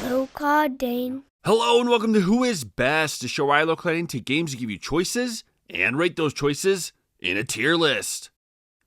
Oh God, Dane. Hello and welcome to Who Is Best, a show where I look into games to give you choices and rate those choices in a tier list.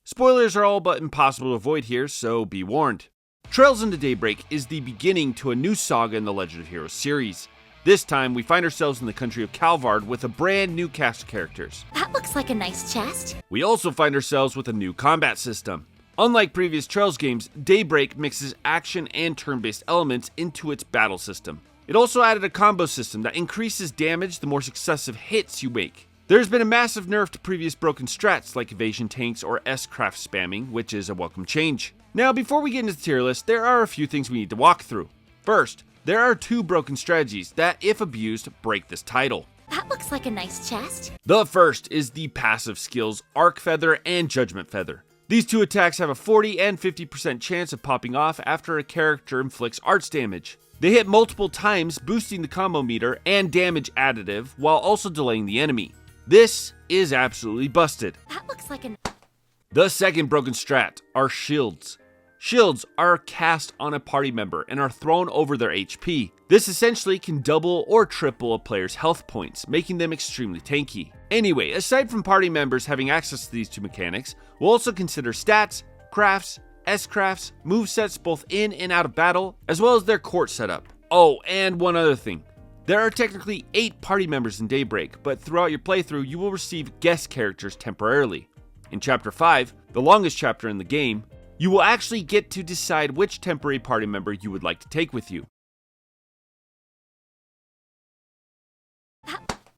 Spoilers are all but impossible to avoid here, so be warned. Trails into Daybreak is the beginning to a new saga in the Legend of Heroes series. This time, we find ourselves in the country of Calvard with a brand new cast of characters. That looks like a nice chest. We also find ourselves with a new combat system. Unlike previous Trails games, Daybreak mixes action and turn-based elements into its battle system. It also added a combo system that increases damage the more successive hits you make. There's been a massive nerf to previous broken strats like evasion tanks or S-craft spamming, which is a welcome change. Now, before we get into the tier list, there are a few things we need to walk through. First, there are two broken strategies that, if abused, break this title. That looks like a nice chest. The first is the passive skills Arc Feather and Judgment Feather. These two attacks have a 40 and 50% chance of popping off after a character inflicts arts damage. They hit multiple times, boosting the combo meter and damage additive while also delaying the enemy. This is absolutely busted. That looks like a... The second broken strat are shields. Shields are cast on a party member and are thrown over their HP. This essentially can double or triple a player's health points, making them extremely tanky. Anyway, aside from party members having access to these two mechanics, we'll also consider stats, crafts, S-crafts, movesets both in and out of battle, as well as their court setup. Oh, and one other thing. There are technically 8 party members in Daybreak, but throughout your playthrough you will receive guest characters temporarily. In Chapter 5, the longest chapter in the game, you will actually get to decide which temporary party member you would like to take with you.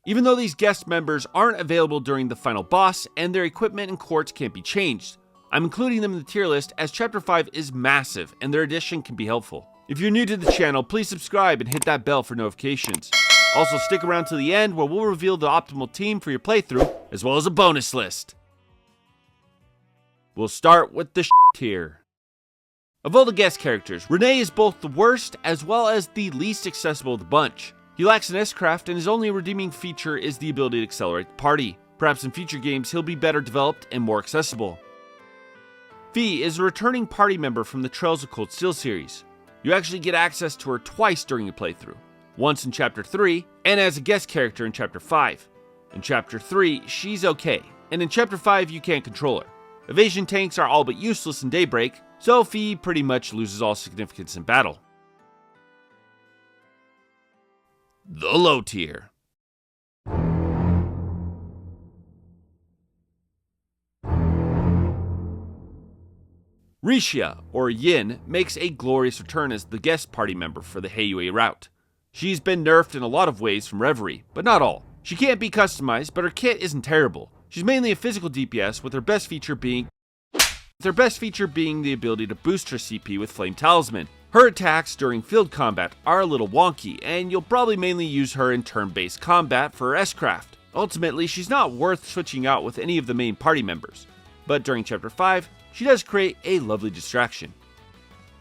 Even though these guest members aren't available during the final boss and their equipment and courts can't be changed, I'm including them in the tier list as Chapter 5 is massive and their addition can be helpful. If you're new to the channel, please subscribe and hit that bell for notifications. Also stick around to the end where we'll reveal the optimal team for your playthrough, as well as a bonus list. We'll start with the tier. Of all the guest characters, Renee is both the worst as well as the least accessible of the bunch. He lacks an S-craft and his only redeeming feature is the ability to accelerate the party. Perhaps in future games he'll be better developed and more accessible. Fee is a returning party member from the Trails of Cold Steel series. You actually get access to her twice during your playthrough. Once in Chapter 3, and as a guest character in Chapter 5. In Chapter 3, she's okay, and in Chapter 5 you can't control her. Evasion tanks are all but useless in Daybreak, so Fee pretty much loses all significance in battle. The low tier. Rixia, or Yin, makes a glorious return as the guest party member for the Heiyue route. She's been nerfed in a lot of ways from Reverie, but not all. She can't be customized, but her kit isn't terrible. She's mainly a physical DPS, with her best feature being the ability to boost her CP with Flame Talisman. Her attacks during field combat are a little wonky, and you'll probably mainly use her in turn-based combat for her S-craft. Ultimately, she's not worth switching out with any of the main party members, but during Chapter 5, she does create a lovely distraction.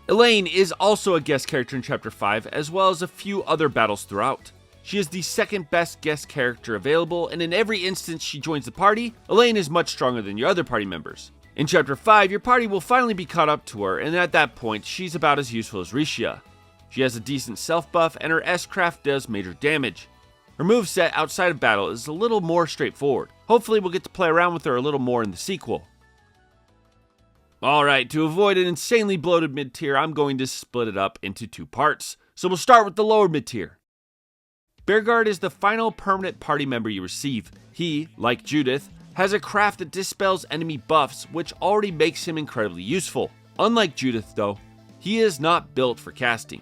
Elaine is also a guest character in Chapter 5, as well as a few other battles throughout. She is the second best guest character available, and in every instance she joins the party, Elaine is much stronger than your other party members. In Chapter 5, your party will finally be caught up to her, and at that point, she's about as useful as Rixia. She has a decent self-buff, and her S-craft does major damage. Her moveset outside of battle is a little more straightforward. Hopefully we'll get to play around with her a little more in the sequel. Alright, to avoid an insanely bloated mid-tier, I'm going to split it up into 2 parts. So we'll start with the lower mid-tier. Bearguard is the final permanent party member you receive. He, like Judith, has a craft that dispels enemy buffs, which already makes him incredibly useful. Unlike Judith though, he is not built for casting.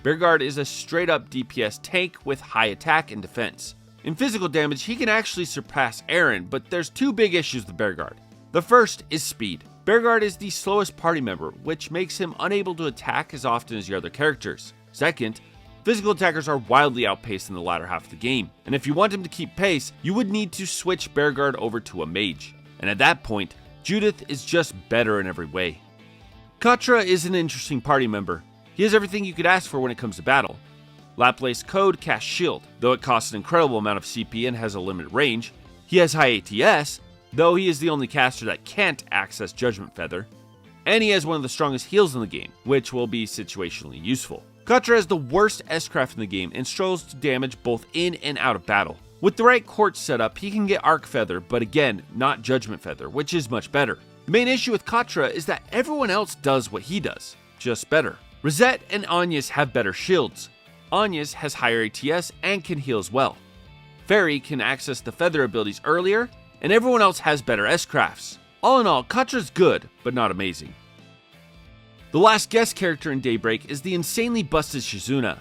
Bearguard is a straight up DPS tank with high attack and defense. In physical damage, he can actually surpass Aaron, but there's 2 big issues with Bearguard. The first is speed. Bearguard is the slowest party member, which makes him unable to attack as often as your other characters. Second, physical attackers are wildly outpaced in the latter half of the game, and if you want him to keep pace, you would need to switch Bearguard over to a mage. And at that point, Judith is just better in every way. Katra is an interesting party member. He has everything you could ask for when it comes to battle. Laplace Code casts Shield, though it costs an incredible amount of CP and has a limited range. He has high ATS, though he is the only caster that can't access Judgment Feather. And he has one of the strongest heals in the game, which will be situationally useful. Katra has the worst S-Craft in the game and struggles to damage both in and out of battle. With the right quartz setup, he can get Arc Feather, but again, not Judgment Feather, which is much better. The main issue with Katra is that everyone else does what he does, just better. Rosette and Agnes have better shields. Agnes has higher ATS and can heal as well. Fairy can access the feather abilities earlier, and everyone else has better S-Crafts. All in all, Katra's good, but not amazing. The last guest character in Daybreak is the insanely busted Shizuna.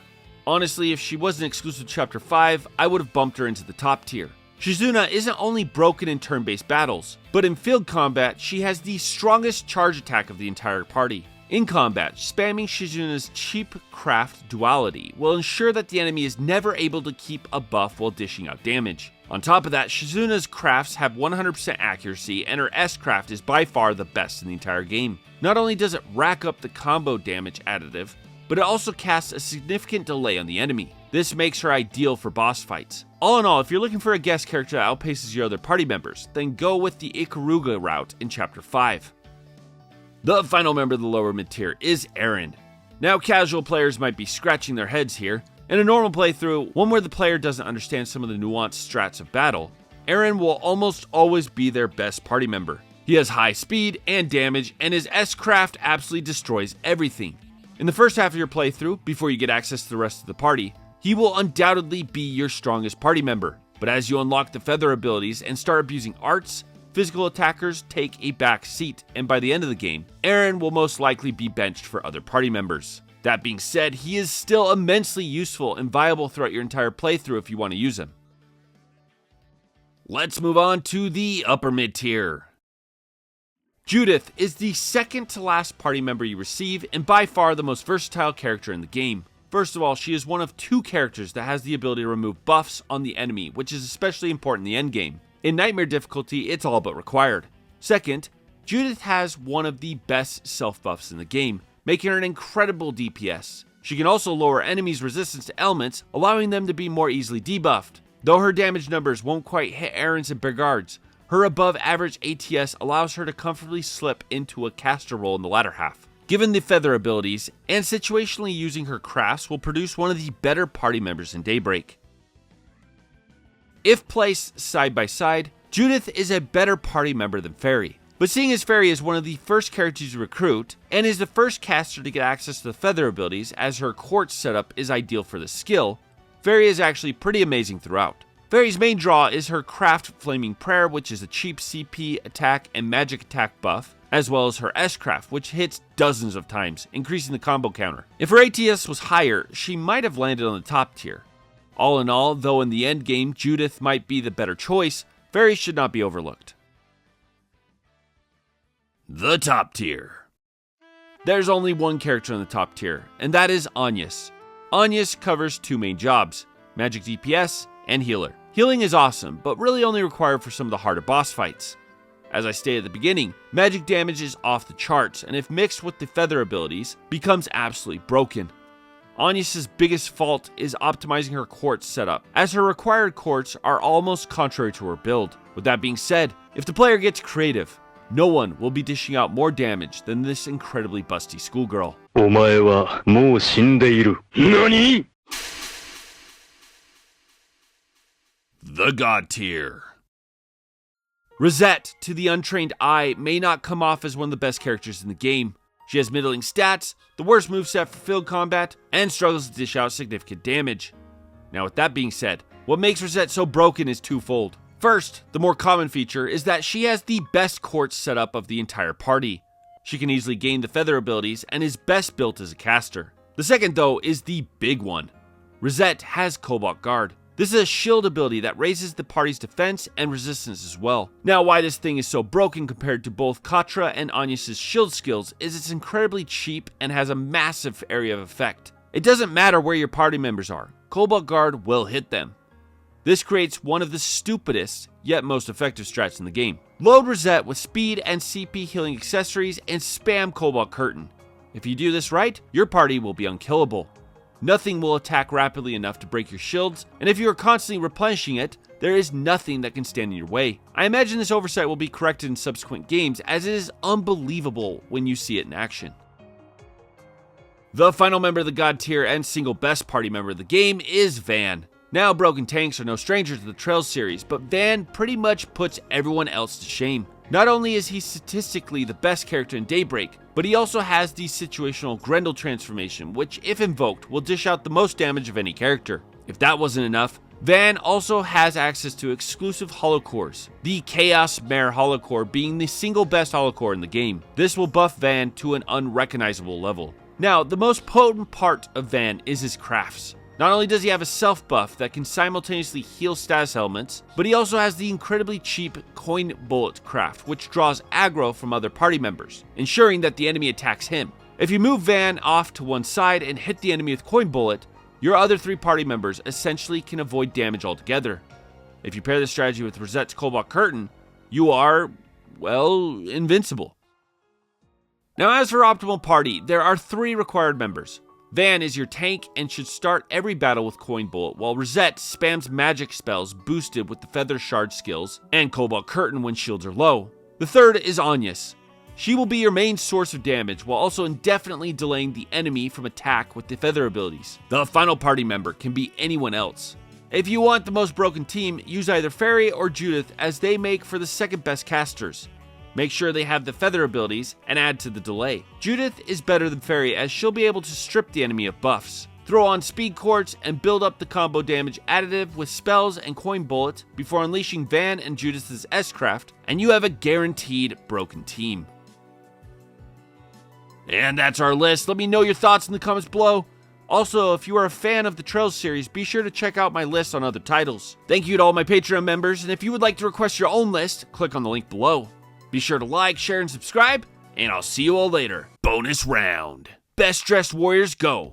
Honestly, if she wasn't exclusive to Chapter 5, I would have bumped her into the top tier. Shizuna isn't only broken in turn-based battles, but in field combat, she has the strongest charge attack of the entire party. In combat, spamming Shizuna's cheap craft duality will ensure that the enemy is never able to keep a buff while dishing out damage. On top of that, Shizuna's crafts have 100% accuracy and her S-Craft is by far the best in the entire game. Not only does it rack up the combo damage additive, but it also casts a significant delay on the enemy. This makes her ideal for boss fights. All in all, if you're looking for a guest character that outpaces your other party members, then go with the Ikaruga route in Chapter 5. The final member of the lower mid-tier is Eren. Now, casual players might be scratching their heads here. In a normal playthrough, one where the player doesn't understand some of the nuanced strats of battle, Eren will almost always be their best party member. He has high speed and damage, and his S-Craft absolutely destroys everything. In the first half of your playthrough, before you get access to the rest of the party, he will undoubtedly be your strongest party member. But as you unlock the feather abilities and start abusing arts, physical attackers take a back seat, and by the end of the game, Eren will most likely be benched for other party members. That being said, he is still immensely useful and viable throughout your entire playthrough if you want to use him. Let's move on to the upper mid-tier. Judith is the second to last party member you receive and by far the most versatile character in the game. First of all, she is one of two characters that has the ability to remove buffs on the enemy, which is especially important in the endgame. In Nightmare difficulty, it's all but required. Second, Judith has one of the best self-buffs in the game, making her an incredible DPS. She can also lower enemies' resistance to elements, allowing them to be more easily debuffed. Though her damage numbers won't quite hit Eren's and Bergard's, her above average ATS allows her to comfortably slip into a caster role in the latter half. Given the feather abilities, and situationally using her crafts will produce one of the better party members in Daybreak. If placed side by side, Judith is a better party member than Fairy. But seeing as Fairy is one of the first characters to recruit, and is the first caster to get access to the feather abilities as her quartz setup is ideal for the skill, Fairy is actually pretty amazing throughout. Fairy's main draw is her craft Flaming Prayer, which is a cheap CP attack and magic attack buff, as well as her S-Craft, which hits dozens of times, increasing the combo counter. If her ATS was higher, she might have landed on the top tier. All in all, though in the end game Judith might be the better choice, Fairy should not be overlooked. The top tier. There's only one character in the top tier, and that is Agnes. Agnes covers two main jobs, magic DPS and healer. Healing is awesome, but really only required for some of the harder boss fights. As I stated at the beginning, magic damage is off the charts, and if mixed with the feather abilities, becomes absolutely broken. Agnes' biggest fault is optimizing her quartz setup, as her required quartz are almost contrary to her build. With that being said, if the player gets creative, no one will be dishing out more damage than this incredibly busty schoolgirl. お前はもう死んでいる。何? The God tier. Rosette, to the untrained eye, may not come off as one of the best characters in the game. She has middling stats, the worst moveset for field combat, and struggles to dish out significant damage. Now with that being said, what makes Rosette so broken is twofold. First, the more common feature is that she has the best quartz setup of the entire party. She can easily gain the feather abilities and is best built as a caster. The second though is the big one. Rosette has Cobalt Guard. This is a shield ability that raises the party's defense and resistance as well. Now why this thing is so broken compared to both Katra and Agnes' shield skills is it's incredibly cheap and has a massive area of effect. It doesn't matter where your party members are, Cobalt Guard will hit them. This creates one of the stupidest, yet most effective strats in the game. Load Rosette with speed and CP healing accessories and spam Cobalt Curtain. If you do this right, your party will be unkillable. Nothing will attack rapidly enough to break your shields, and if you are constantly replenishing it, there is nothing that can stand in your way. I imagine this oversight will be corrected in subsequent games, as it is unbelievable when you see it in action. The final member of the God tier and single best party member of the game is Van. Now, broken tanks are no stranger to the Trails series, but Van pretty much puts everyone else to shame. Not only is he statistically the best character in Daybreak, but he also has the situational Grendel transformation, which if invoked will dish out the most damage of any character. If that wasn't enough, Van also has access to exclusive holocores, the Chaos Mare holocore being the single best holocore in the game. This will buff Van to an unrecognizable level. Now, the most potent part of Van is his crafts. Not only does he have a self buff that can simultaneously heal status elements, but he also has the incredibly cheap Coin Bullet craft, which draws aggro from other party members, ensuring that the enemy attacks him. If you move Van off to one side and hit the enemy with Coin Bullet, your other 3 party members essentially can avoid damage altogether. If you pair this strategy with Rosette's Cobalt Curtain, you are, well, invincible. Now, as for optimal party, there are 3 required members. Van is your tank and should start every battle with Coin Bullet, while Rosette spams magic spells boosted with the Feather Shard skills and Cobalt Curtain when shields are low. The third is Agnes. She will be your main source of damage while also indefinitely delaying the enemy from attack with the Feather abilities. The final party member can be anyone else. If you want the most broken team, use either Fairy or Judith, as they make for the second best casters. Make sure they have the Feather abilities and add to the delay. Judith is better than Fairy, as she'll be able to strip the enemy of buffs. Throw on Speed Quartz and build up the combo damage additive with spells and Coin Bullet before unleashing Van and Judith's S-Craft, and you have a guaranteed broken team. And that's our list. Let me know your thoughts in the comments below. Also, if you are a fan of the Trails series, be sure to check out my list on other titles. Thank you to all my Patreon members, and if you would like to request your own list, click on the link below. Be sure to like, share, and subscribe, and I'll see you all later. Bonus round. Best Dressed Warriors go.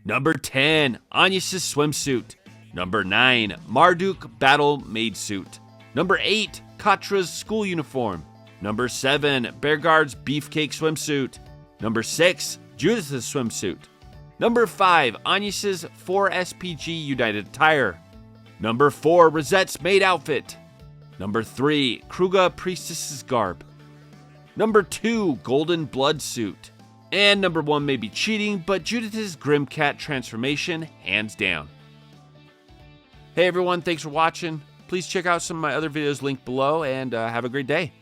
Number 10, Agnes' swimsuit. Number 9, Marduk Battle Maid suit. Number 8, Katra's school uniform. Number 7, Bearguard's Beefcake swimsuit. Number 6, Judith's swimsuit. Number 5, Agnes' 4 SPG United attire. Number 4, Rosette's maid outfit. Number 3, Kruga Priestess's garb. Number 2, Golden Blood suit. And number 1 may be cheating, but Judith's Grimcat transformation, hands down. Hey everyone, thanks for watching. Please check out some of my other videos linked below, and have a great day.